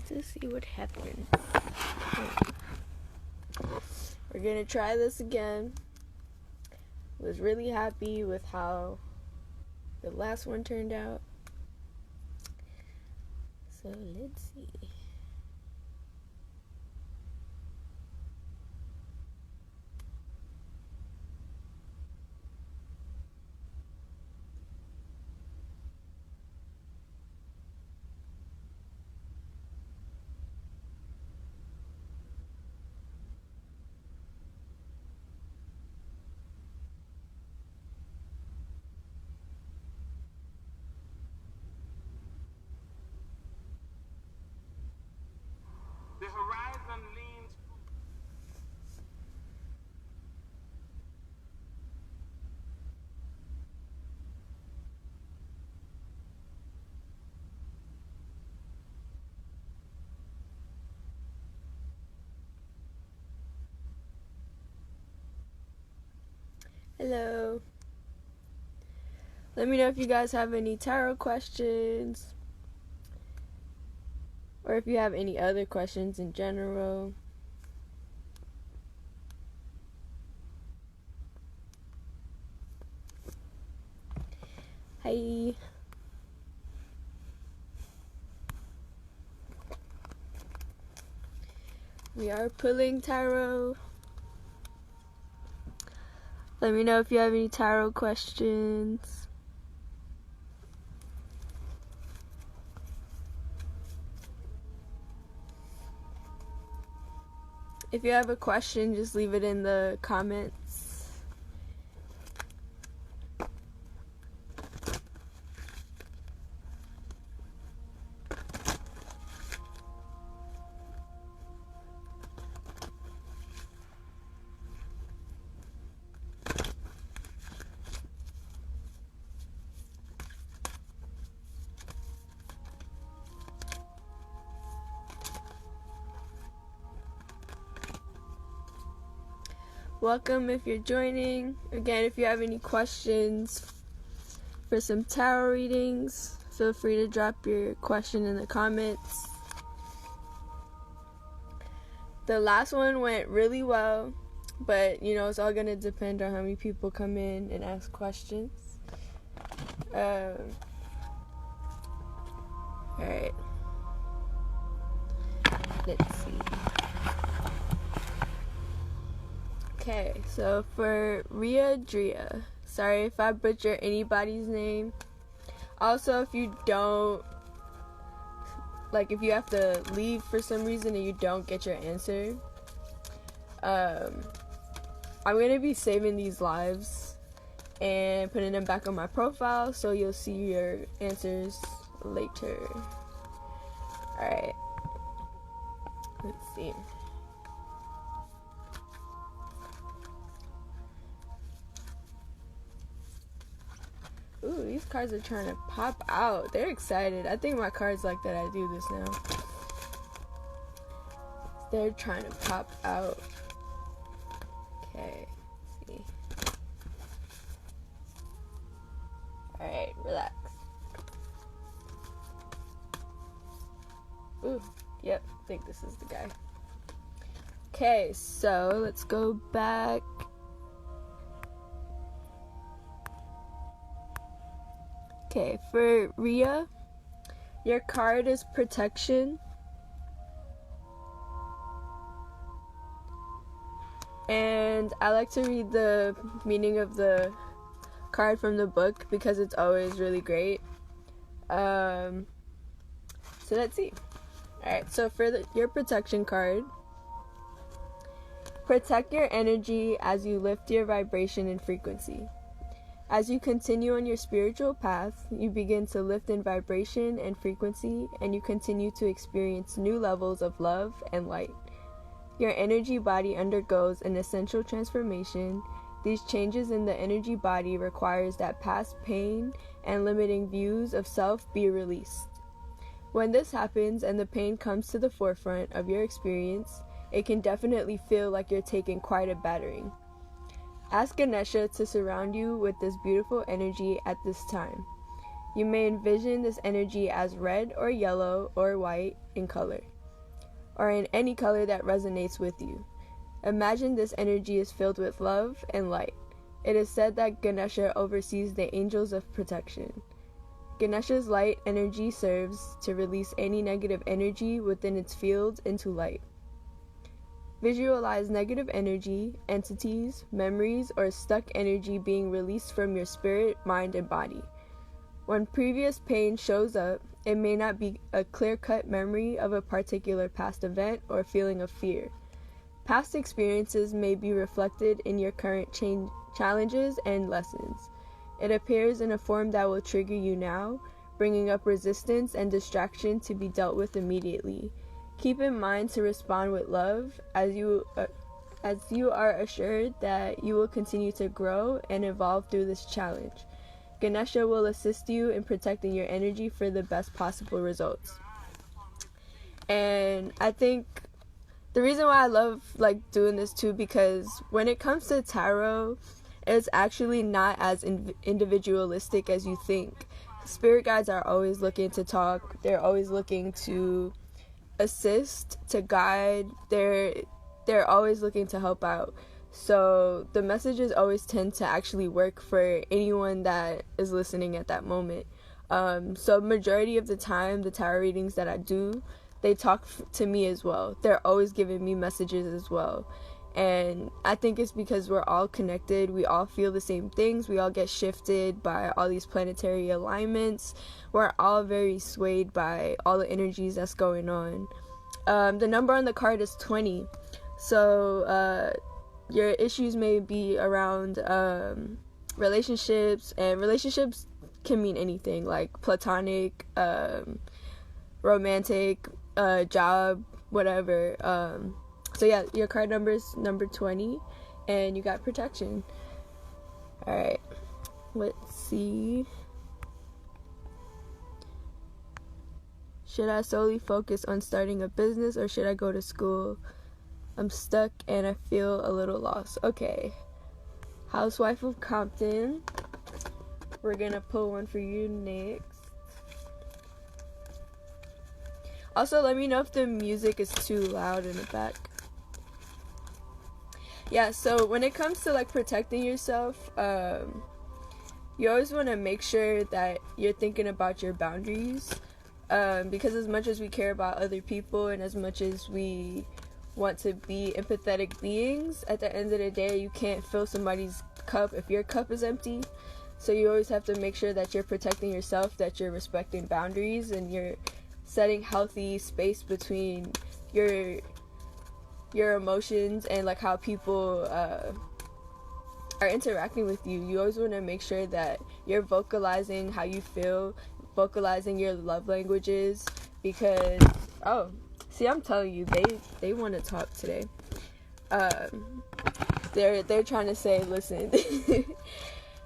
to see what happens. We're gonna try this again. Was really happy with how the last one turned out. So let's see. The horizon leans. Hello. Let me know if you guys have any tarot questions, or if you have any other questions in general. Hi. We are pulling tarot. Let me know if you have any tarot questions. If you have a question, just leave it in the comments. Welcome if you're joining. Again, if you have any questions for some tarot readings, feel free to drop your question in the comments. The last one went really well, but it's all gonna depend on how many people come in and ask questions. Alright. Let's see. Okay, so for Ria Drea, sorry if I butcher anybody's name. Also, if you don't, if you have to leave for some reason and you don't get your answer, I'm gonna be saving these lives and putting them back on my profile, so you'll see your answers later. Alright, let's see. Ooh, these cards are trying to pop out. They're excited. I think my cards like that I do this now. They're trying to pop out. Okay, let's see. Alright, relax. Ooh, yep, I think this is the guy. Okay, so let's go back. Okay, for Ria, your card is protection. And I like to read the meaning of the card from the book because it's always really great. So let's see. Alright, so for your protection card, protect your energy as you lift your vibration and frequency. As you continue on your spiritual path, you begin to lift in vibration and frequency, and you continue to experience new levels of love and light. Your energy body undergoes an essential transformation. These changes in the energy body requires that past pain and limiting views of self be released. When this happens and the pain comes to the forefront of your experience, it can definitely feel like you're taking quite a battering. Ask Ganesha to surround you with this beautiful energy at this time. You may envision this energy as red or yellow or white in color. or in any color that resonates with you. Imagine this energy is filled with love and light. It is said that Ganesha oversees the angels of protection. Ganesha's light energy serves to release any negative energy within its field into light. Visualize negative energy, entities, memories, or stuck energy being released from your spirit, mind, and body. When previous pain shows up, it may not be a clear-cut memory of a particular past event or feeling of fear. Past experiences may be reflected in your current challenges and lessons. It appears in a form that will trigger you now, bringing up resistance and distraction to be dealt with immediately. Keep in mind to respond with love, as you are assured that you will continue to grow and evolve through this challenge. Ganesha will assist you in protecting your energy for the best possible results. And I think the reason why I love doing this too, because when it comes to tarot, it's actually not as individualistic as you think. Spirit guides are always looking to talk. They're always looking to assist, to guide. They're always looking to help out. So the messages always tend to actually work for anyone that is listening at that moment. So majority of the time, the tarot readings that I do, they talk to me as well. They're always giving me messages as well. And I think it's because we're all connected. We all feel the same things. We all get shifted by all these planetary alignments. We're all very swayed by all the energies that's going on. The number on the card is 20. So your issues may be around relationships, and relationships can mean anything, like platonic, romantic, job, whatever. So yeah, your card number is number 20, and you got protection. Alright, let's see. Should I solely focus on starting a business, or should I go to school? I'm stuck and I feel a little lost. Okay. Housewife of Compton. We're gonna pull one for you next. Also, let me know if the music is too loud in the back. Yeah, so when it comes to protecting yourself, you always want to make sure that you're thinking about your boundaries, because as much as we care about other people and as much as we want to be empathetic beings, at the end of the day, you can't fill somebody's cup if your cup is empty. So you always have to make sure that you're protecting yourself, that you're respecting boundaries, and you're setting healthy space between your emotions and how people are interacting with you. You always want to make sure that you're vocalizing how you feel, vocalizing your love languages, because see, I'm telling you, they want to talk today. They're trying to say, listen,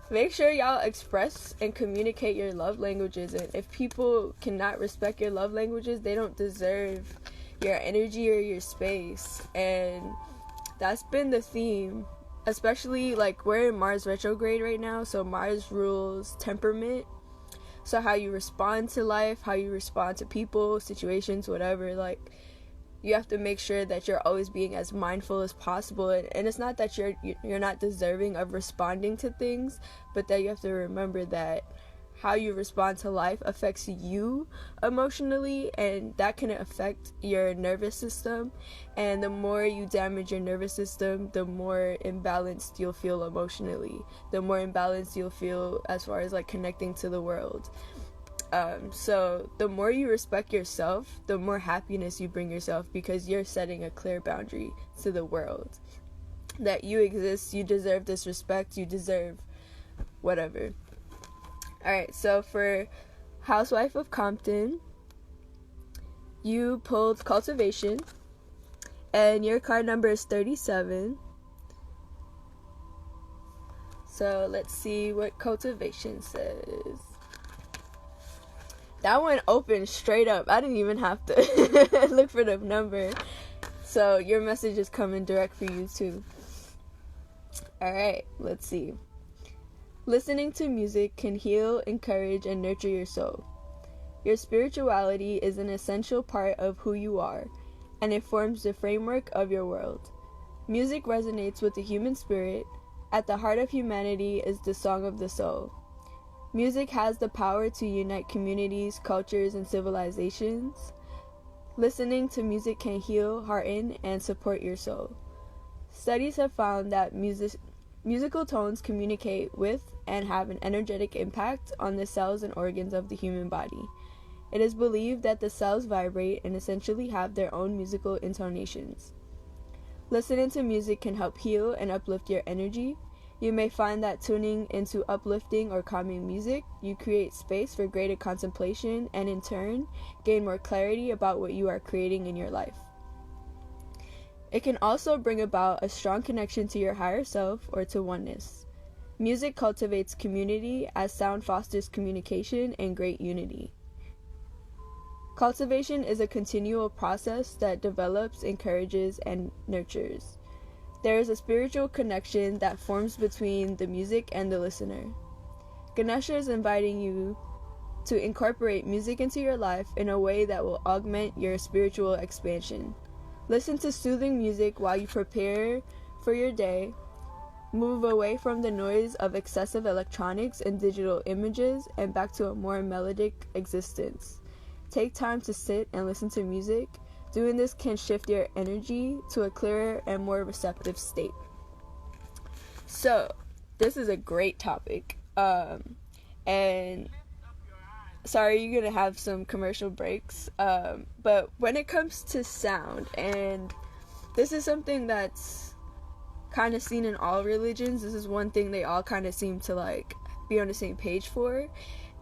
make sure y'all express and communicate your love languages, and if people cannot respect your love languages, they don't deserve your energy or your space. And that's been the theme, especially we're in Mars retrograde right now, so Mars rules temperament. So how you respond to life, how you respond to people, situations, whatever, you have to make sure that you're always being as mindful as possible. And it's not that you're not deserving of responding to things, but that you have to remember that how you respond to life affects you emotionally, and that can affect your nervous system. And the more you damage your nervous system, the more imbalanced you'll feel emotionally, the more imbalanced you'll feel as far as connecting to the world. So the more you respect yourself, the more happiness you bring yourself, because you're setting a clear boundary to the world that you exist, you deserve this respect, you deserve whatever. Alright, so for Housewife of Compton, you pulled Cultivation, and your card number is 37. So let's see what Cultivation says. That one opened straight up. I didn't even have to look for the number. So your message is coming direct for you too. Alright, let's see. Listening to music can heal, encourage, and nurture your soul. Your spirituality is an essential part of who you are. and it forms the framework of your world. Music resonates with the human spirit. At the heart of humanity is the song of the soul. Music has the power to unite communities, cultures, and civilizations. Listening to music can heal, hearten, and support your soul. Studies have found that musical tones communicate with and have an energetic impact on the cells and organs of the human body. It is believed that the cells vibrate and essentially have their own musical intonations. Listening to music can help heal and uplift your energy. You may find that tuning into uplifting or calming music, you create space for greater contemplation and in turn, gain more clarity about what you are creating in your life. It can also bring about a strong connection to your higher self or to oneness. Music cultivates community as sound fosters communication and great unity. Cultivation is a continual process that develops, encourages, and nurtures. There is a spiritual connection that forms between the music and the listener. Ganesha is inviting you to incorporate music into your life in a way that will augment your spiritual expansion. Listen to soothing music while you prepare for your day. Move away from the noise of excessive electronics and digital images and back to a more melodic existence. Take time to sit and listen to music. Doing this can shift your energy to a clearer and more receptive state. So, this is a great topic. And sorry, you're gonna have some commercial breaks. But when it comes to sound, and this is something that's kind of seen in all religions, this is one thing they all kind of seem to like be on the same page for,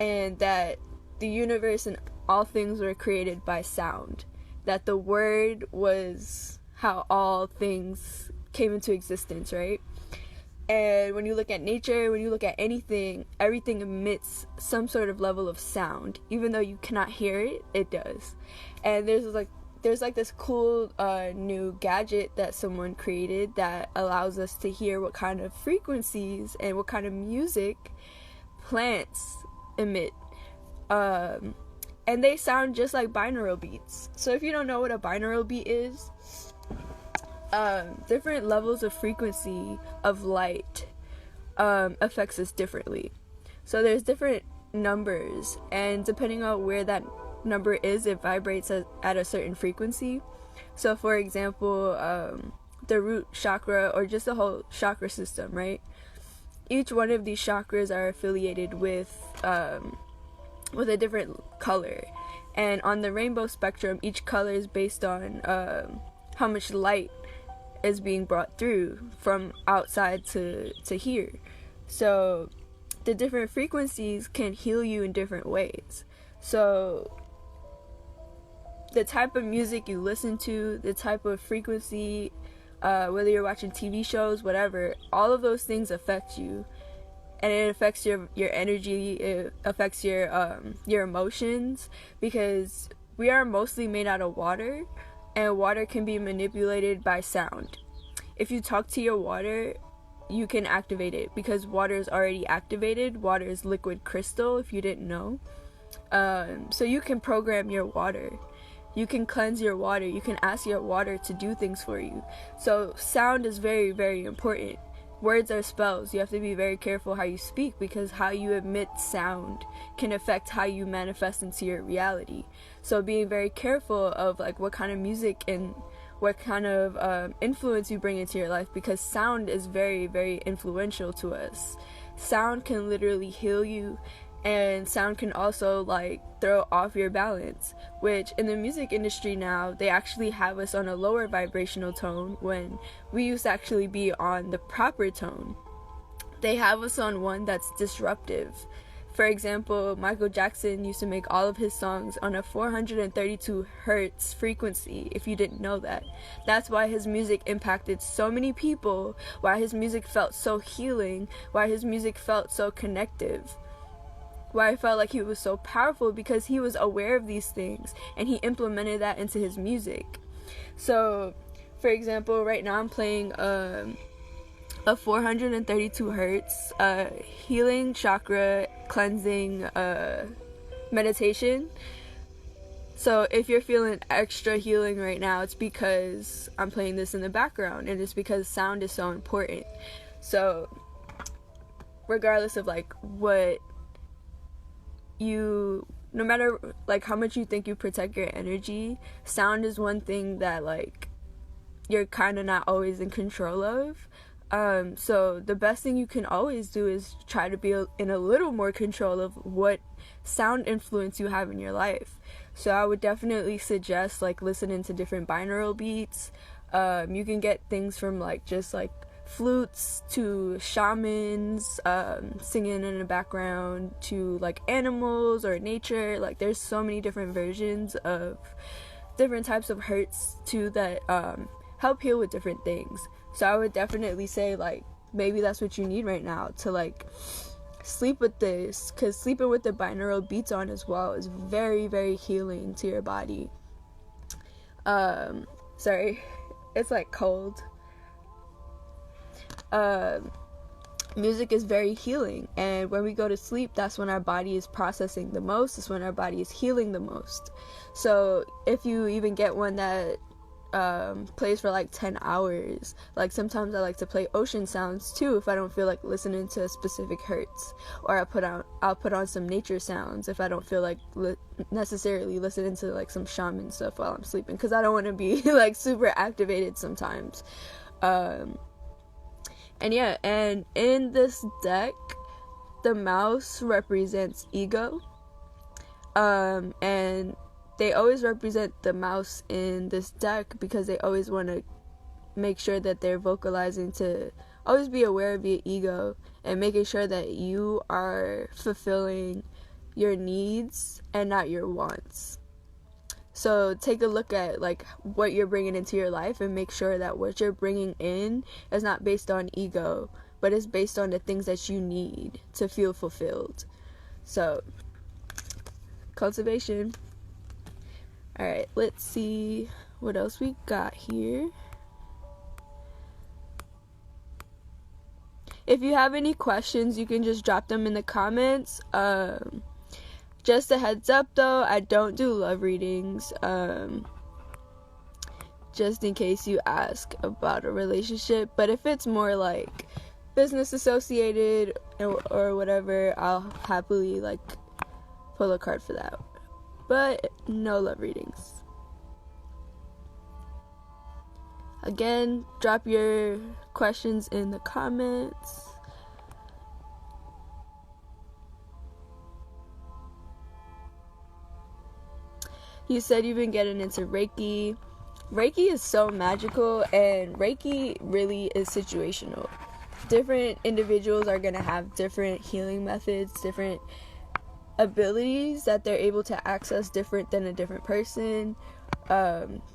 and that the universe and all things were created by sound. That the word was how all things came into existence, right? And when you look at nature, when you look at anything, everything emits some sort of level of sound. Even though you cannot hear it, it does. And there's like this cool new gadget that someone created that allows us to hear what kind of frequencies and what kind of music plants emit. And they sound just like binaural beats. So if you don't know what a binaural beat is, different levels of frequency of light affects us differently. So there's different numbers, and depending on where that number is, it vibrates at a certain frequency. So for example, the root chakra, or just the whole chakra system, right? Each one of these chakras are affiliated with a different color, and on the rainbow spectrum, each color is based on how much light is being brought through from outside to here. So the different frequencies can heal you in different ways. So the type of music you listen to, the type of frequency, whether you're watching TV shows, whatever, all of those things affect you. And it affects your energy, it affects your emotions, because we are mostly made out of water, and water can be manipulated by sound. If you talk to your water, you can activate it, because water is already activated. Water is liquid crystal, if you didn't know. So you can program your water. You can cleanse your water. You can ask your water to do things for you. So sound is very, very important. Words are spells. You have to be very careful how you speak, because how you emit sound can affect how you manifest into your reality. So being very careful of like what kind of music and what kind of influence you bring into your life, because sound is very, very influential to us. Sound can literally heal you, and sound can also like throw off your balance, which in the music industry now, they actually have us on a lower vibrational tone when we used to actually be on the proper tone. They have us on one that's disruptive. For example, Michael Jackson used to make all of his songs on a 432 hertz frequency, if you didn't know that. That's why his music impacted so many people, why his music felt so healing, why his music felt so connective. Why I felt like he was so powerful, because he was aware of these things and he implemented that into his music. So, for example, right now I'm playing a 432 hertz healing chakra cleansing meditation. So if you're feeling extra healing right now, it's because I'm playing this in the background, and it's because sound is so important. So regardless of like what you, no matter like how much you think you protect your energy, sound is one thing that like you're kind of not always in control of. So the best thing you can always do is try to be in a little more control of what sound influence you have in your life. So I would definitely suggest like listening to different binaural beats. You can get things from like just like flutes to shamans singing in the background to like animals or nature. Like there's so many different versions of different types of hertz too that help heal with different things. So I would definitely say like maybe that's what you need right now to like sleep with this, because sleeping with the binaural beats on as well is very, very healing to your body. Sorry, it's like cold. Music is very healing, and when we go to sleep, that's when our body is processing the most. It's when our body is healing the most. So if you even get one that plays for like 10 hours, like sometimes I like to play ocean sounds too if I don't feel like listening to a specific hertz, or I'll put on some nature sounds if I don't feel like necessarily listening to like some shaman stuff while I'm sleeping, because I don't want to be like super activated sometimes. And yeah, and in this deck, the mouse represents ego, and they always represent the mouse in this deck because they always want to make sure that they're vocalizing to always be aware of your ego and making sure that you are fulfilling your needs and not your wants. So take a look at like what you're bringing into your life and make sure that what you're bringing in is not based on ego, but it's based on the things that you need to feel fulfilled. So cultivation. Alright, let's see what else we got here. If you have any questions, you can just drop them in the comments. Just a heads up though, I don't do love readings. Just in case you ask about a relationship. But if it's more like business associated or whatever, I'll happily like pull a card for that. But no love readings. Again, drop your questions in the comments. You said you've been getting into Reiki. Reiki is so magical, and Reiki really is situational. Different individuals are going to have different healing methods, different abilities that they're able to access different than a different person.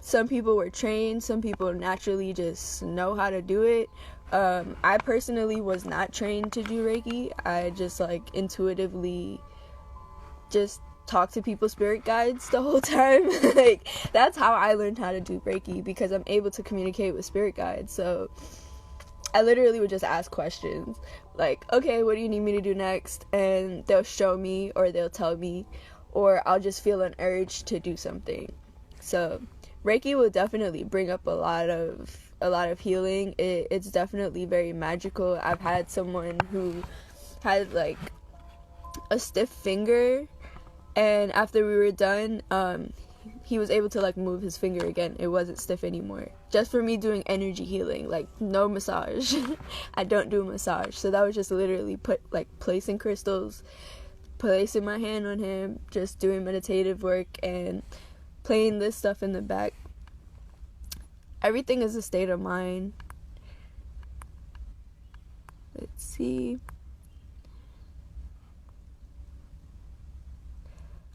Some people were trained, some people naturally just know how to do it. I personally was not trained to do Reiki. I just like intuitively just talk to people's spirit guides the whole time. Like that's how I learned how to do Reiki, because I'm able to communicate with spirit guides. So I literally would just ask questions like, okay, what do you need me to do next? And they'll show me, or they'll tell me, or I'll just feel an urge to do something. So Reiki will definitely bring up a lot of healing. It's definitely very magical. I've had someone who had like a stiff finger, and after we were done, he was able to like move his finger again. It wasn't stiff anymore. Just for me doing energy healing, like no massage. I don't do massage. So that was just literally placing crystals, placing my hand on him, just doing meditative work and playing this stuff in the back. Everything is a state of mind. Let's see.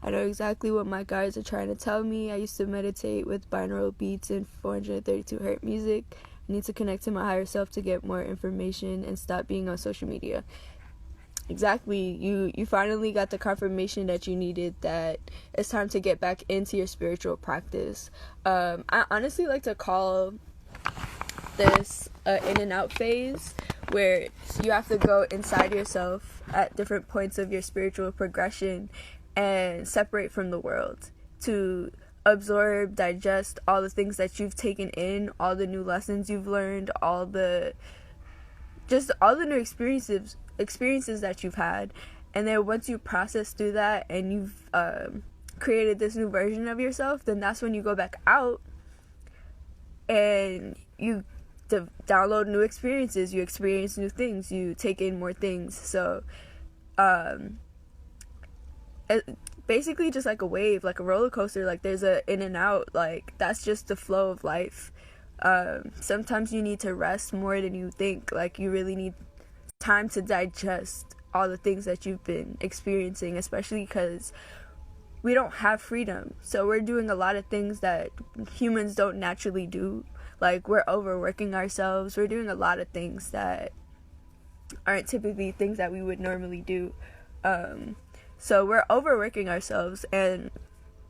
I know exactly what my guides are trying to tell me. I used to meditate with binaural beats and 432 Hz music. I need to connect to my higher self to get more information and stop being on social media. Exactly. You finally got the confirmation that you needed, that it's time to get back into your spiritual practice. I honestly like to call this in and out phase, where you have to go inside yourself at different points of your spiritual progression and separate from the world. to absorb, digest all the things that you've taken in, all the new lessons you've learned, all the new experiences that you've had. And then once you process through that and you've created this new version of yourself, then that's when you go back out and you download new experiences, you experience new things, you take in more things. So basically just like a wave, like a roller coaster, like there's a in and out, like that's just the flow of life. Sometimes you need to rest more than you think, like you really need time to digest all the things that you've been experiencing, especially because we don't have freedom. So we're doing a lot of things that humans don't naturally do. Like we're overworking ourselves, we're doing a lot of things that aren't typically things that we would normally do. So we're overworking ourselves and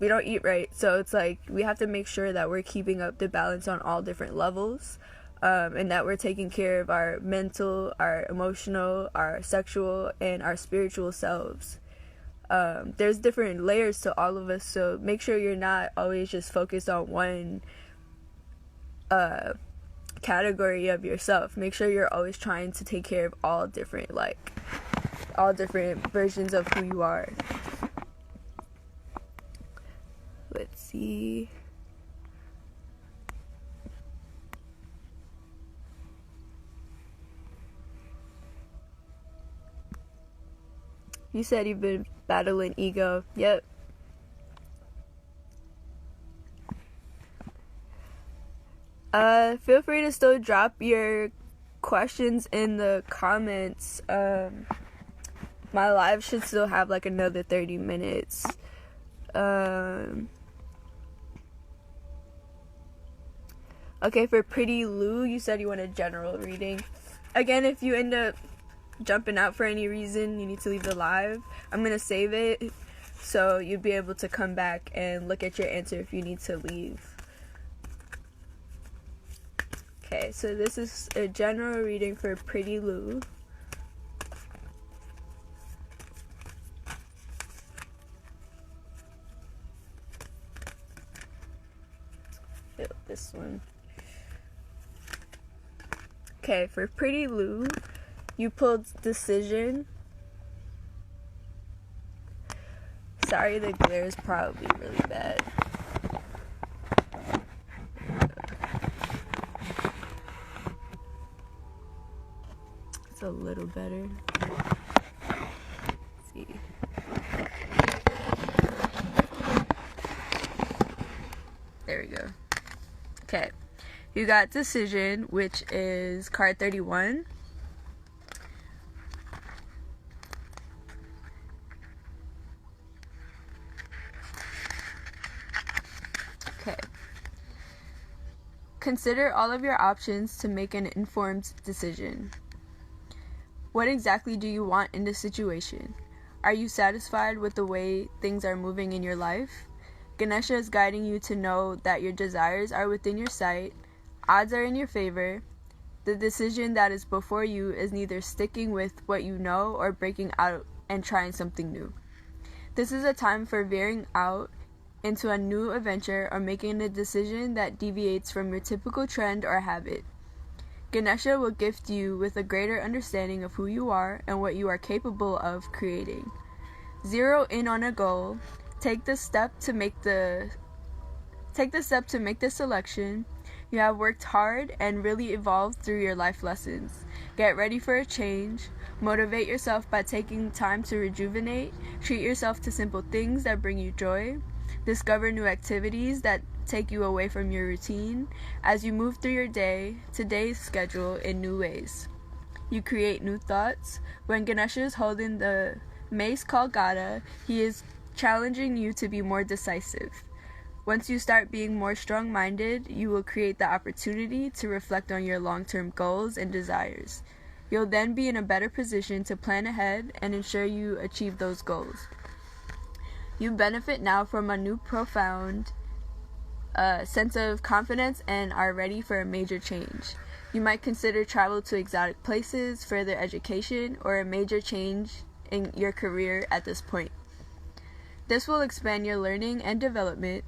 we don't eat right. So it's like we have to make sure that we're keeping up the balance on all different levels, and that we're taking care of our mental, our emotional, our sexual, and our spiritual selves. There's different layers to all of us, so make sure you're not always just focused on one category of yourself. Make sure you're always trying to take care of all different versions of who you are. Let's see. You said you've been battling ego. Yep. Feel free to still drop your questions in the comments. My live should still have like another 30 minutes. Okay, for Pretty Lou, you said you want a general reading. Again, if you end up jumping out for any reason, you need to leave the live. I'm gonna save it so you'll be able to come back and look at your answer if you need to leave. Okay, so this is a general reading for Pretty Lou. This one. Okay, for Pretty Lou, you pulled Decision. Sorry, the glare is probably really bad. It's a little better. Let's see. There we go. Okay, you got Decision, which is card 31. Okay. Consider all of your options to make an informed decision. What exactly do you want in this situation? Are you satisfied with the way things are moving in your life? Ganesha is guiding you to know that your desires are within your sight, odds are in your favor. The decision that is before you is neither sticking with what you know or breaking out and trying something new. This is a time for veering out into a new adventure or making a decision that deviates from your typical trend or habit. Ganesha will gift you with a greater understanding of who you are and what you are capable of creating. Zero in on a goal. Take the step to make the selection. You have worked hard and really evolved through your life lessons. Get ready for a change. Motivate yourself by taking time to rejuvenate. Treat yourself to simple things that bring you joy. Discover new activities that take you away from your routine. As you move through your today's schedule in new ways. You create new thoughts. When Ganesha is holding the mace called Gada, he is challenging you to be more decisive. Once you start being more strong-minded, you will create the opportunity to reflect on your long-term goals and desires. You'll then be in a better position to plan ahead and ensure you achieve those goals. You benefit now from a new profound sense of confidence and are ready for a major change. You might consider travel to exotic places, further education, or a major change in your career at this point. This will expand your learning and development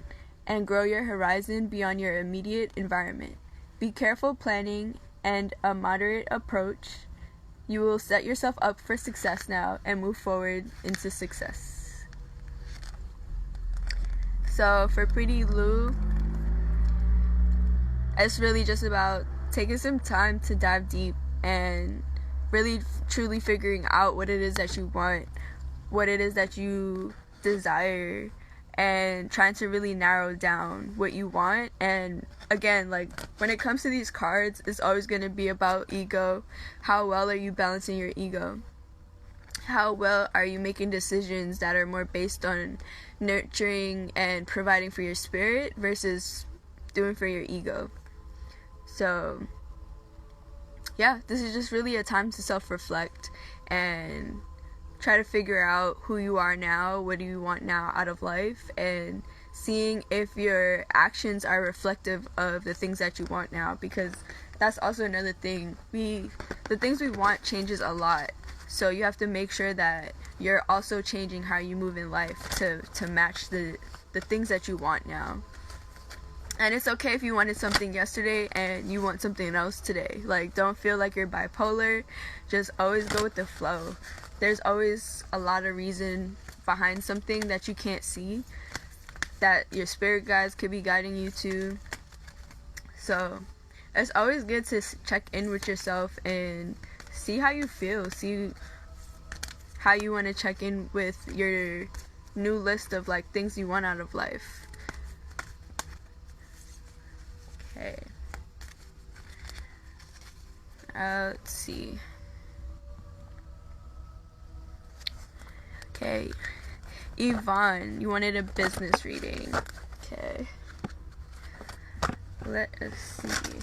and grow your horizon beyond your immediate environment. Be careful planning and a moderate approach. You will set yourself up for success now and move forward into success. So for Pretty Lou, it's really just about taking some time to dive deep and really truly figuring out what it is that you want, what it is that you desire, and trying to really narrow down what you want. And again, like when it comes to these cards, it's always going to be about ego. How well are you balancing your ego? How well are you making decisions that are more based on nurturing and providing for your spirit versus doing for your ego? So yeah, this is just really a time to self-reflect and try to figure out who you are now, what do you want now out of life, and seeing if your actions are reflective of the things that you want now, because that's also another thing. The things we want changes a lot, so you have to make sure that you're also changing how you move in life to match the things that you want now. And it's okay if you wanted something yesterday and you want something else today. Like, don't feel like you're bipolar. Just always go with the flow. There's always a lot of reason behind something that you can't see, that your spirit guides could be guiding you to. So it's always good to check in with yourself and see how you feel. See how you want to check in with your new list of like things you want out of life. Okay. Let's see. Okay. Yvonne, you wanted a business reading. Okay. Let us see.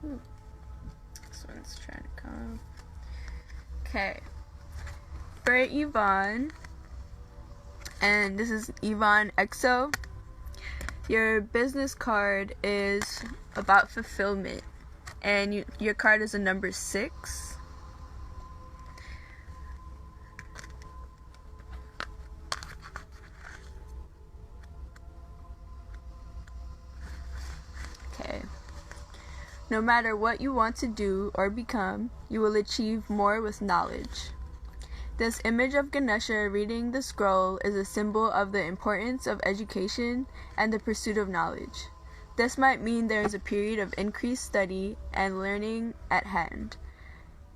This one's trying to come. Okay. For Yvonne, and this is Yvonne EXO, your business card is about fulfillment, and your card is a number 6. Okay. No matter what you want to do or become, you will achieve more with knowledge. This image of Ganesha reading the scroll is a symbol of the importance of education and the pursuit of knowledge. This might mean there is a period of increased study and learning at hand.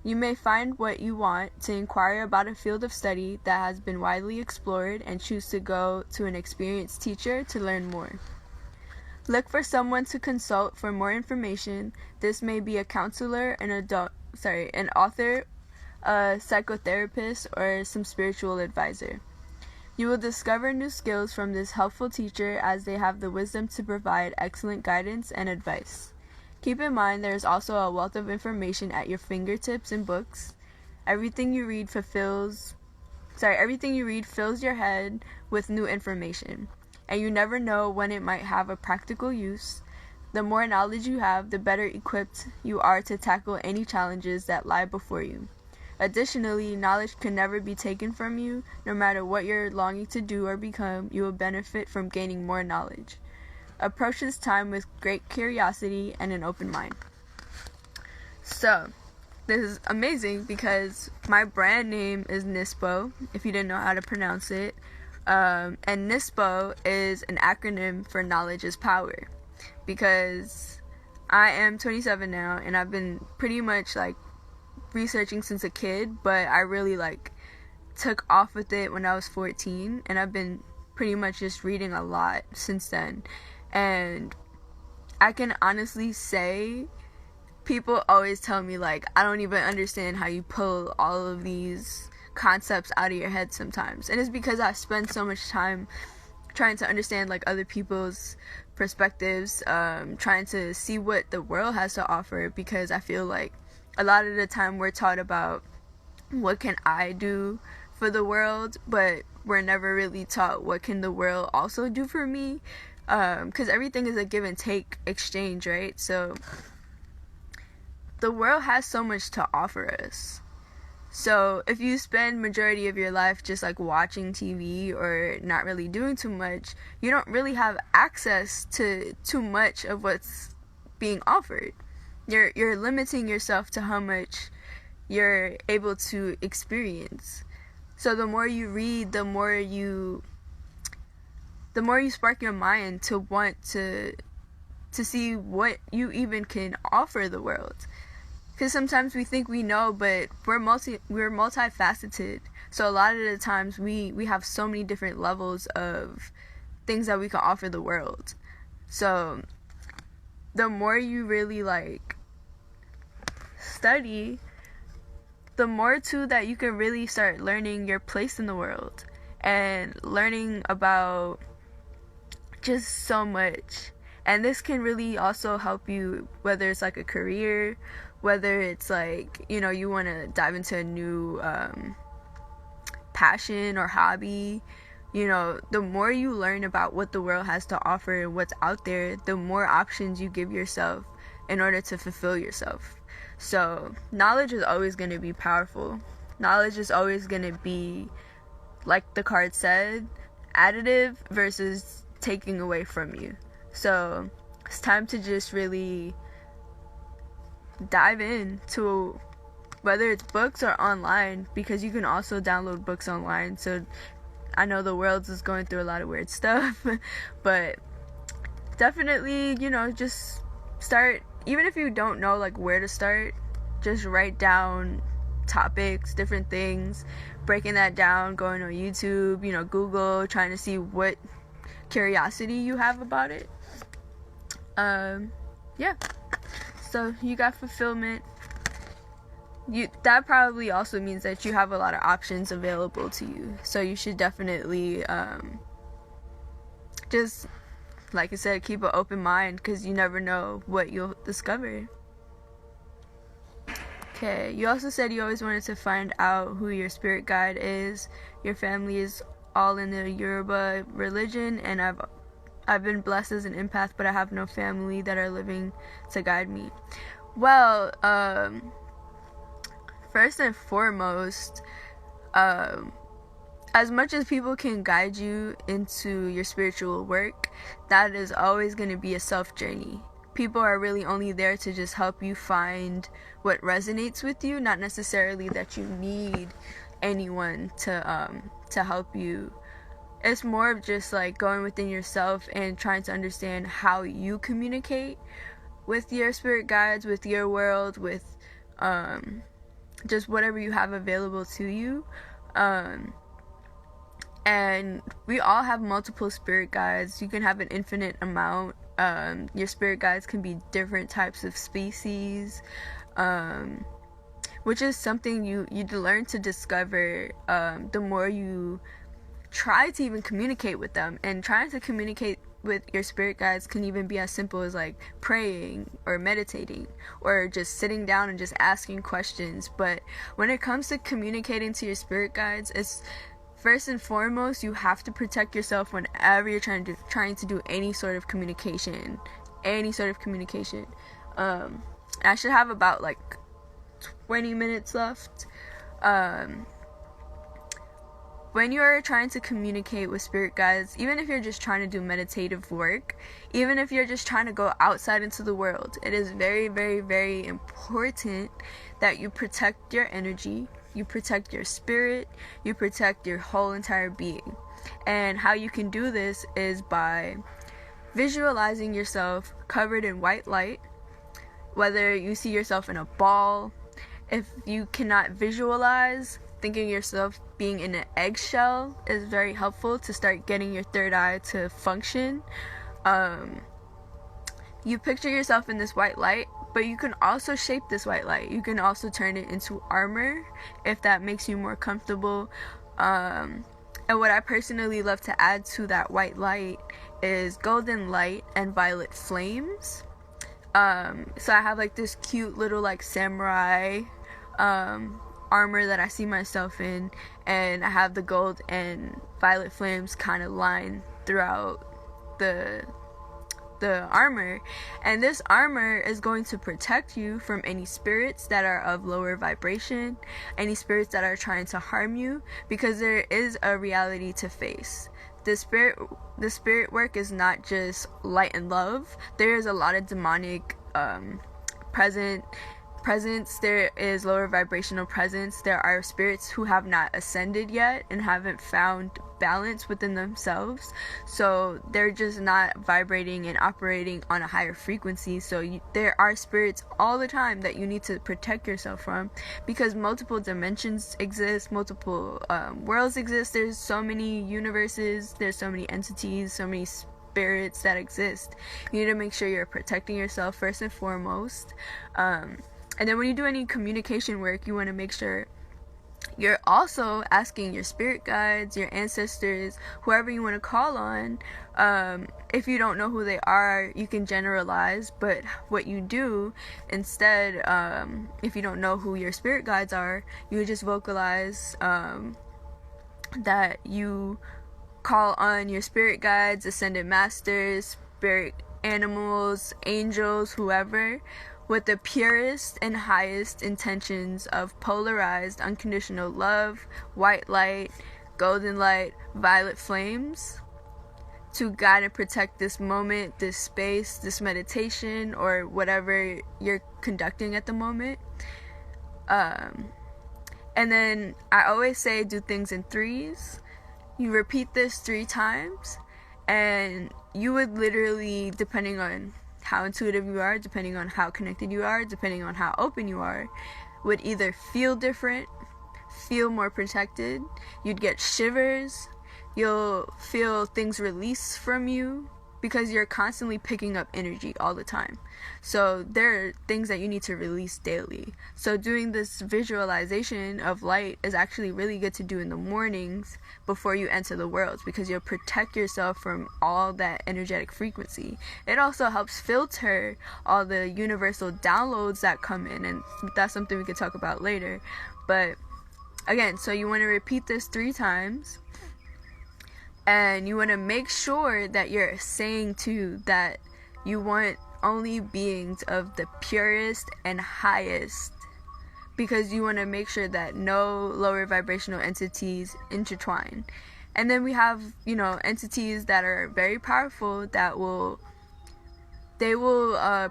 You may find what you want to inquire about a field of study that has been widely explored and choose to go to an experienced teacher to learn more. Look for someone to consult for more information. This may be a counselor, an author, a psychotherapist, or some spiritual advisor. You will discover new skills from this helpful teacher as they have the wisdom to provide excellent guidance and advice. Keep in mind there is also a wealth of information at your fingertips in books. Everything you read fills your head with new information, and you never know when it might have a practical use. The more knowledge you have, the better equipped you are to tackle any challenges that lie before you. Additionally, knowledge can never be taken from you. No matter what you're longing to do or become, you will benefit from gaining more knowledge. Approach this time with great curiosity and an open mind. So, this is amazing because my brand name is NISPO, if you didn't know how to pronounce it. And NISPO is an acronym for knowledge is power. Because I am 27 now, and I've been pretty much like researching since a kid, but I really like took off with it when I was 14, and I've been pretty much just reading a lot since then. And I can honestly say, people always tell me like, I don't even understand how you pull all of these concepts out of your head sometimes. And it's because I spend so much time trying to understand like other people's perspectives, trying to see what the world has to offer, because I feel like a lot of the time we're taught about what can I do for the world, but we're never really taught what can the world also do for me, because everything is a give and take exchange, right? So the world has so much to offer us. So if you spend majority of your life just like watching TV or not really doing too much, you don't really have access to too much of what's being offered. You're limiting yourself to how much you're able to experience. So the more you read, the more you spark your mind to want to see what you even can offer the world. Because sometimes we think we know, but we're multifaceted. So a lot of the times we have so many different levels of things that we can offer the world. So the more you really like study, the more too that you can really start learning your place in the world and learning about just so much. And this can really also help you, whether it's like a career, whether it's like, you know, you want to dive into a new passion or hobby. You know, the more you learn about what the world has to offer and what's out there, the more options you give yourself in order to fulfill yourself. So knowledge is always going to be powerful. Knowledge is always going to be, like the card said, additive versus taking away from you. So it's time to just really dive into whether it's books or online, because you can also download books online. So I know the world is going through a lot of weird stuff, but definitely, you know, just start. Even if you don't know like where to start, just write down topics, different things, breaking that down, going on YouTube, you know, Google, trying to see what curiosity you have about it. Yeah. So you got fulfillment. That probably also means that you have a lot of options available to you. So you should definitely just, like I said, keep an open mind, because you never know what you'll discover. Okay, you also said you always wanted to find out who your spirit guide is. Your family is all in the Yoruba religion, and I've been blessed as an empath, but I have no family that are living to guide me. Well, first and foremost, as much as people can guide you into your spiritual work, that is always going to be a self journey. People are really only there to just help you find what resonates with you, not necessarily that you need anyone to help you. It's more of just like going within yourself and trying to understand how you communicate with your spirit guides, with your world, with just whatever you have available to you. And we all have multiple spirit guides. You can have an infinite amount. Your spirit guides can be different types of species, which is something you learn to discover the more you try to even communicate with them. And trying to communicate with your spirit guides can even be as simple as like praying or meditating or just sitting down and just asking questions. But when it comes to communicating to your spirit guides, it's first and foremost, you have to protect yourself whenever you're trying to do any sort of communication. I should have about like 20 minutes left. When you're trying to communicate with spirit guides, even if you're just trying to do meditative work, even if you're just trying to go outside into the world, it is very, very, very important that you protect your energy, you protect your spirit, you protect your whole entire being. And how you can do this is by visualizing yourself covered in white light, whether you see yourself in a ball. If you cannot visualize, thinking yourself being in an eggshell is very helpful to start getting your third eye to function. You picture yourself in this white light, but you can also shape this white light. You can also turn it into armor if that makes you more comfortable. And what I personally love to add to that white light is golden light and violet flames. So I have like this cute little like samurai armor that I see myself in, and I have the gold and violet flames kind of lined throughout the the armor, and this armor is going to protect you from any spirits that are of lower vibration, any spirits that are trying to harm you, because there is a reality to face. The spirit work is not just light and love. There is a lot of demonic presence. There is lower vibrational presence. There are spirits who have not ascended yet and haven't found balance within themselves, so they're just not vibrating and operating on a higher frequency. So there are spirits all the time that you need to protect yourself from, because multiple dimensions exist, multiple worlds exist. There's so many universes, there's so many entities, so many spirits that exist. You need to make sure you're protecting yourself first and foremost. And then when you do any communication work, you want to make sure you're also asking your spirit guides, your ancestors, whoever you want to call on. If you don't know who they are, you can generalize, but what you do instead, if you don't know who your spirit guides are, you just vocalize that you call on your spirit guides, ascended masters, spirit animals, angels, whoever, with the purest and highest intentions of polarized unconditional love, white light, golden light, violet flames, to guide and protect this moment, this space, this meditation, or whatever you're conducting at the moment. And then I always say do things in threes. You repeat this 3 times, and you would literally, depending on how intuitive you are, depending on how connected you are, depending on how open you are, would either feel different, feel more protected, you'd get shivers, you'll feel things release from you, because you're constantly picking up energy all the time. So there are things that you need to release daily. So doing this visualization of light is actually really good to do in the mornings before you enter the worlds, because you'll protect yourself from all that energetic frequency. It also helps filter all the universal downloads that come in, and that's something we could talk about later. But again, so you want to repeat this 3 times. And you want to make sure that you're saying too that you want only beings of the purest and highest, because you want to make sure that no lower vibrational entities intertwine. And then we have, entities that are very powerful that will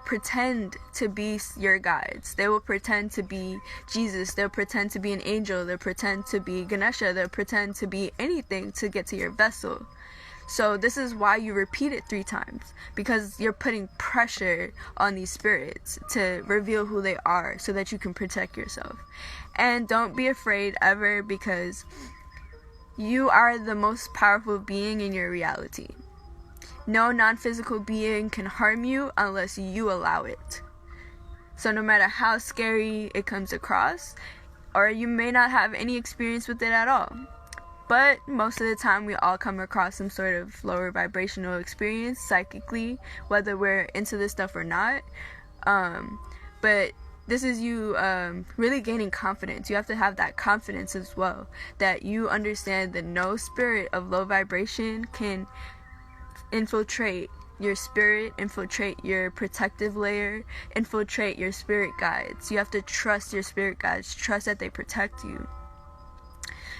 pretend to be your guides. They will pretend to be Jesus. They'll pretend to be an angel. They'll pretend to be Ganesha. They'll pretend to be anything to get to your vessel. So this is why you repeat it 3 times, because you're putting pressure on these spirits to reveal who they are so that you can protect yourself. And don't be afraid ever, because you are the most powerful being in your reality. No non-physical being can harm you unless you allow it. So no matter how scary it comes across, or you may not have any experience with it at all, but most of the time we all come across some sort of lower vibrational experience psychically, whether we're into this stuff or not. But this is you really gaining confidence. You have to have that confidence as well, that you understand that no spirit of low vibration can infiltrate your spirit, infiltrate your protective layer, infiltrate your spirit guides. You have to trust your spirit guides, trust that they protect you.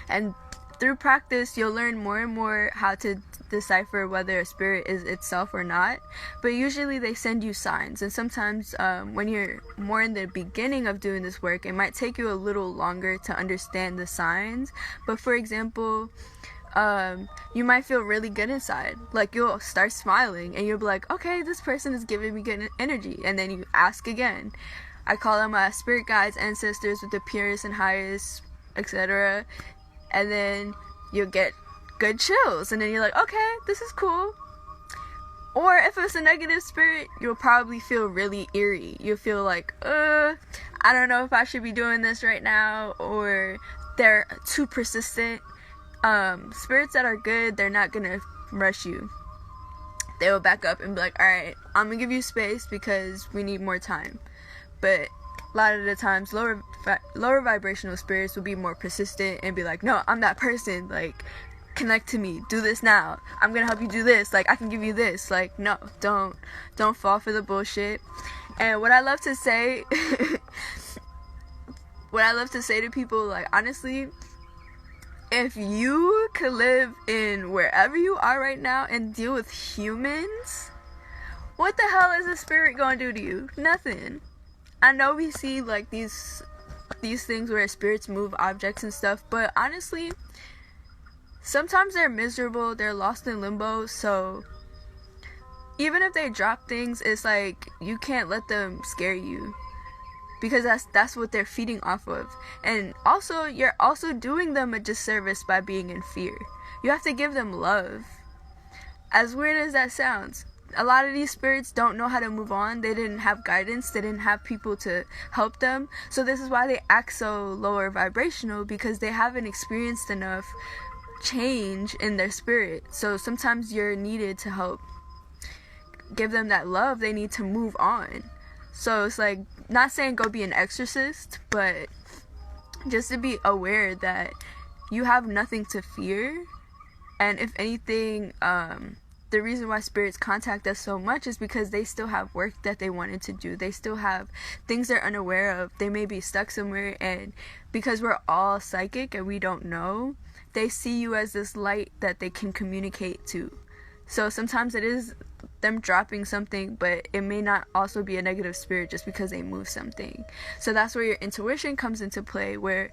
And through practice, you'll learn more and more how to decipher whether a spirit is itself or not. But usually they send you signs, and sometimes when you're more in the beginning of doing this work, it might take you a little longer to understand the signs. But for example, you might feel really good inside. Like you'll start smiling and you'll be like, okay, this person is giving me good energy. And then you ask again. I call them my spirit guides, ancestors with the purest and highest, etc. And then you'll get good chills. And then you're like, okay, this is cool. Or if it's a negative spirit, you'll probably feel really eerie. You'll feel like, I don't know if I should be doing this right now. Or they're too persistent. Spirits that are good, they're not gonna rush you. They will back up and be like, alright, I'm gonna give you space because we need more time. But a lot of the times, lower vibrational spirits will be more persistent and be like, no, I'm that person. Like, connect to me, do this now, I'm gonna help you do this, like I can give you this. Like, no, don't fall for the bullshit. And what I love to say to people, like, honestly, if you could live in wherever you are right now and deal with humans, what the hell is a spirit gonna do to you? Nothing. I know we see like these things where spirits move objects and stuff, but honestly, sometimes they're miserable, they're lost in limbo, so even if they drop things, it's like you can't let them scare you, because that's what they're feeding off of. And also, you're also doing them a disservice by being in fear. You have to give them love. As weird as that sounds, a lot of these spirits don't know how to move on. They didn't have guidance, they didn't have people to help them, so this is why they act so lower vibrational, because they haven't experienced enough change in their spirit. So sometimes you're needed to help give them that love they need to move on. So it's like, not saying go be an exorcist, but just to be aware that you have nothing to fear. And if anything, the reason why spirits contact us so much is because they still have work that they wanted to do. They still have things they're unaware of. They may be stuck somewhere, and because we're all psychic and we don't know, they see you as this light that they can communicate to. So sometimes it is them dropping something, but it may not also be a negative spirit just because they move something. So that's where your intuition comes into play, where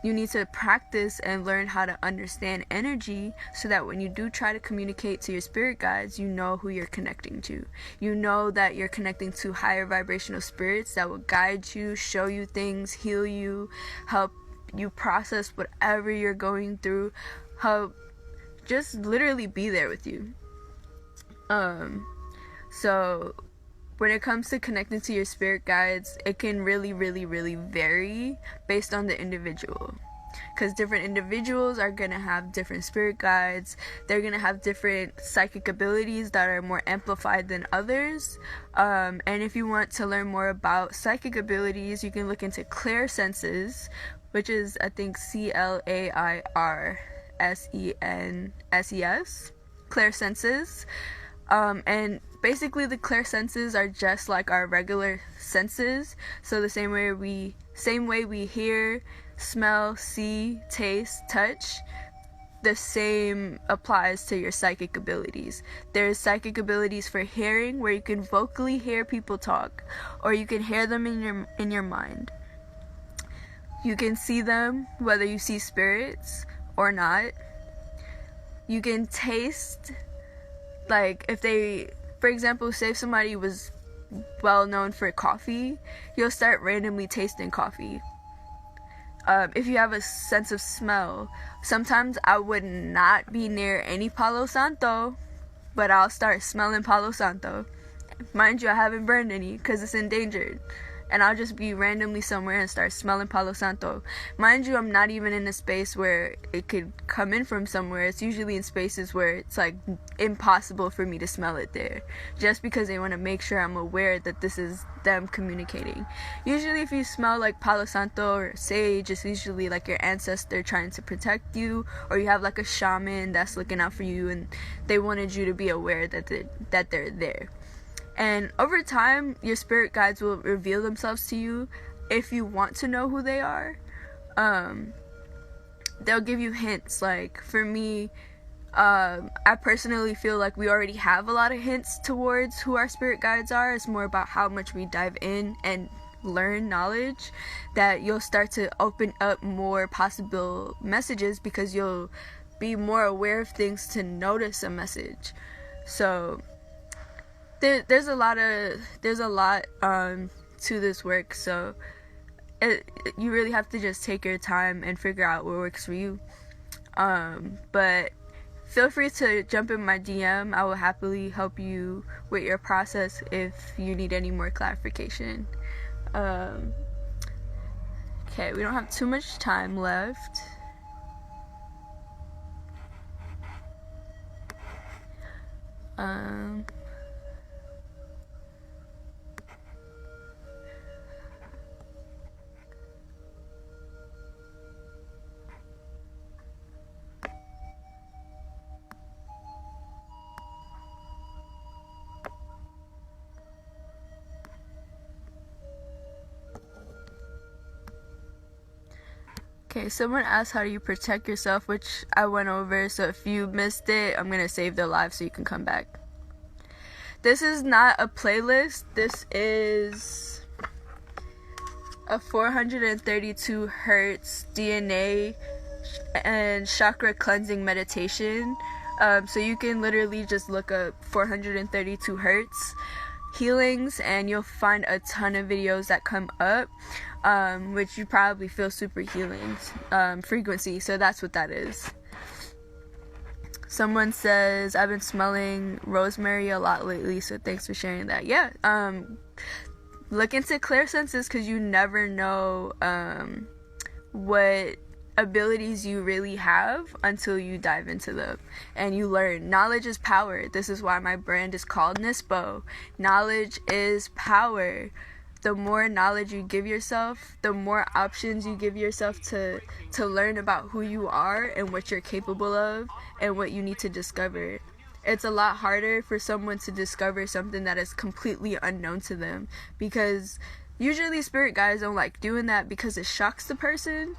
you need to practice and learn how to understand energy, so that when you do try to communicate to your spirit guides, you know who you're connecting to. You know that you're connecting to higher vibrational spirits that will guide you, show you things, heal you, help you process whatever you're going through, help just literally be there with you. So when it comes to connecting to your spirit guides, it can really vary based on the individual, because different individuals are going to have different spirit guides. They're going to have different psychic abilities that are more amplified than others. And if you want to learn more about psychic abilities, you can look into clairsenses, which is, I think, CLAIRSENSES, clairsenses. And basically the clairsenses are just like our regular senses. So the same way we hear, smell, see, taste, touch, the same applies to your psychic abilities. There's psychic abilities for hearing, where you can vocally hear people talk, or you can hear them in your mind. You can see them, whether you see spirits or not. You can taste, like if they, for example, say if somebody was well known for coffee, you'll start randomly tasting coffee. If you have a sense of smell, sometimes I would not be near any Palo Santo, but I'll start smelling Palo Santo. Mind you, I haven't burned any because it's endangered. And I'll just be randomly somewhere and start smelling Palo Santo. Mind you, I'm not even in a space where it could come in from somewhere. It's usually in spaces where it's like impossible for me to smell it there, just because they want to make sure I'm aware that this is them communicating. Usually if you smell like Palo Santo or sage, it's usually like your ancestor trying to protect you, or you have like a shaman that's looking out for you and they wanted you to be aware that they're there. And over time, your spirit guides will reveal themselves to you if you want to know who they are. They'll give you hints. Like for me, I personally feel like we already have a lot of hints towards who our spirit guides are. It's more about how much we dive in and learn knowledge that you'll start to open up more possible messages, because you'll be more aware of things to notice a message. So there's a lot to this work, so you really have to just take your time and figure out what works for you. But feel free to jump in my DM. I will happily help you with your process if you need any more clarification. Okay, we don't have too much time left. Okay, someone asked how do you protect yourself, which I went over, so if you missed it, I'm gonna save the live so you can come back. This is not a playlist. This is a 432 hertz DNA and chakra cleansing meditation. So you can literally just look up 432 hertz healings and you'll find a ton of videos that come up, which you probably feel super healing frequency. So that's what that is. Someone says, I've been smelling rosemary a lot lately, so thanks for sharing that. Yeah, look into clairsenses, because you never know what abilities you really have until you dive into them and you learn. Knowledge is power. This is why my brand is called Nispo. Knowledge is power. The more knowledge you give yourself, the more options you give yourself to learn about who you are and what you're capable of and what you need to discover. It's a lot harder for someone to discover something that is completely unknown to them, because usually spirit guides don't like doing that because it shocks the person.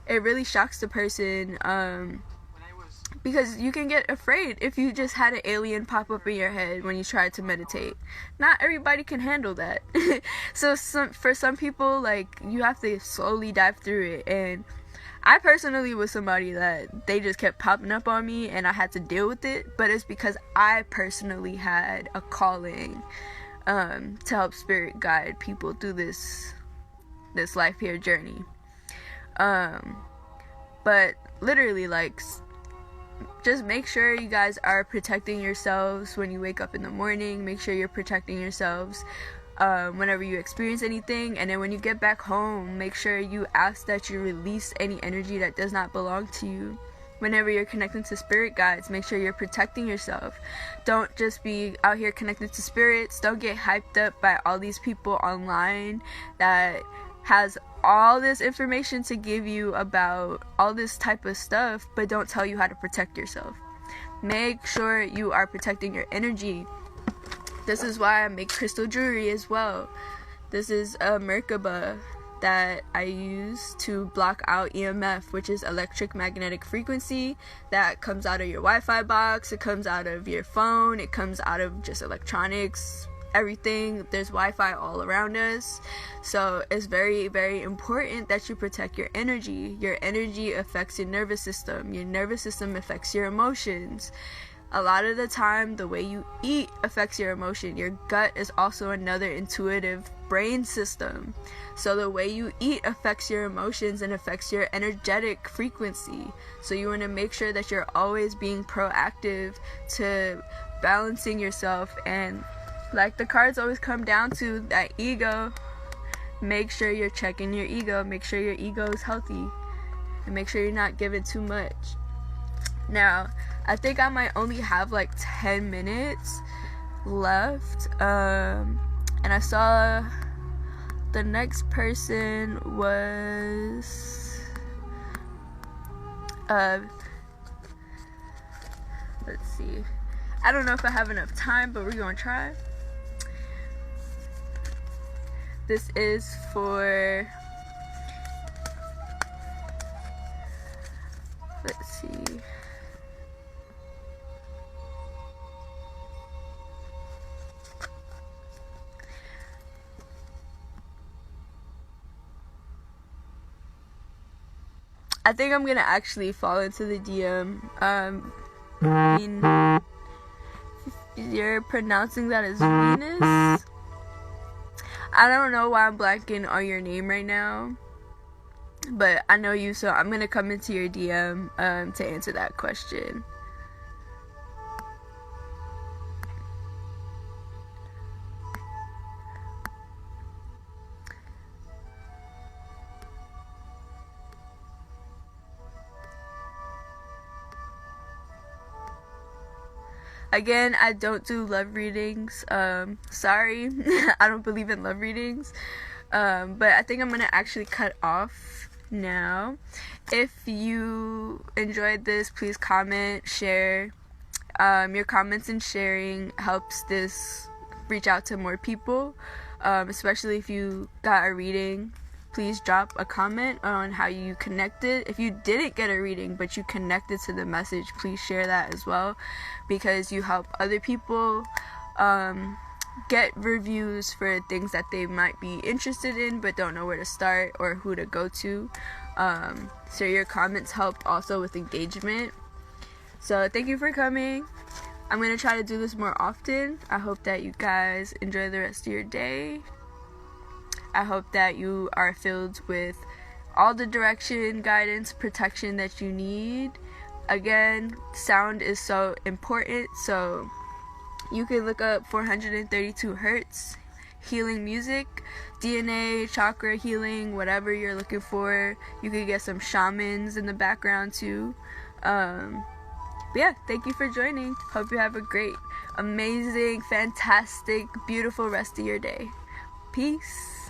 It really shocks the person, because you can get afraid if you just had an alien pop up in your head when you try to meditate. Not everybody can handle that. So for some people, like, you have to slowly dive through it. And I personally was somebody that they just kept popping up on me and I had to deal with it. But it's because I personally had a calling to help spirit guide people through this life here journey. But literally, like, just make sure you guys are protecting yourselves when you wake up in the morning. Make sure you're protecting yourselves whenever you experience anything. And then when you get back home, make sure you ask that you release any energy that does not belong to you. Whenever you're connecting to spirit guides, make sure you're protecting yourself. Don't just be out here connected to spirits. Don't get hyped up by all these people online that has all this information to give you about all this type of stuff, but don't tell you how to protect yourself. Make sure you are protecting your energy. This is why I make crystal jewelry as well. This is a Merkaba that I use to block out EMF, which is electric magnetic frequency, that comes out of your Wi-Fi box, it comes out of your phone, it comes out of just electronics, everything. There's Wi-Fi all around us, so it's very, very important that you protect your energy. Your energy affects your nervous system. Your nervous system affects your emotions. A lot of the time, the way you eat affects your emotion. Your gut is also another intuitive brain system. So the way you eat affects your emotions and affects your energetic frequency. So you want to make sure that you're always being proactive to balancing yourself. And like the cards always come down to, that ego. Make sure you're checking your ego. Make sure your ego is healthy. And make sure you're not giving too much. Now, I think I might only have like 10 minutes left. And I saw the next person was let's see. I don't know if I have enough time, but we're gonna try. This is for, let's see. I think I'm gonna actually fall into the DM. You're pronouncing that as Venus. I don't know why I'm blanking on your name right now, but I know you, so I'm gonna come into your DM to answer that question. Again, I don't do love readings. Sorry, I don't believe in love readings. But I think I'm gonna actually cut off now. If you enjoyed this, please comment, share. Your comments and sharing helps this reach out to more people, especially if you got a reading please drop a comment on how you connected. If you didn't get a reading but you connected to the message, please share that as well, because you help other people get reviews for things that they might be interested in but don't know where to start or who to go to. So your comments help also with engagement. So thank you for coming. I'm going to try to do this more often. I hope that you guys enjoy the rest of your day. I hope that you are filled with all the direction, guidance, protection that you need. Again, sound is so important, so you can look up 432 Hertz healing music, DNA, chakra healing, whatever you're looking for. You could get some shamans in the background too. But yeah, thank you for joining. Hope you have a great, amazing, fantastic, beautiful rest of your day. Peace.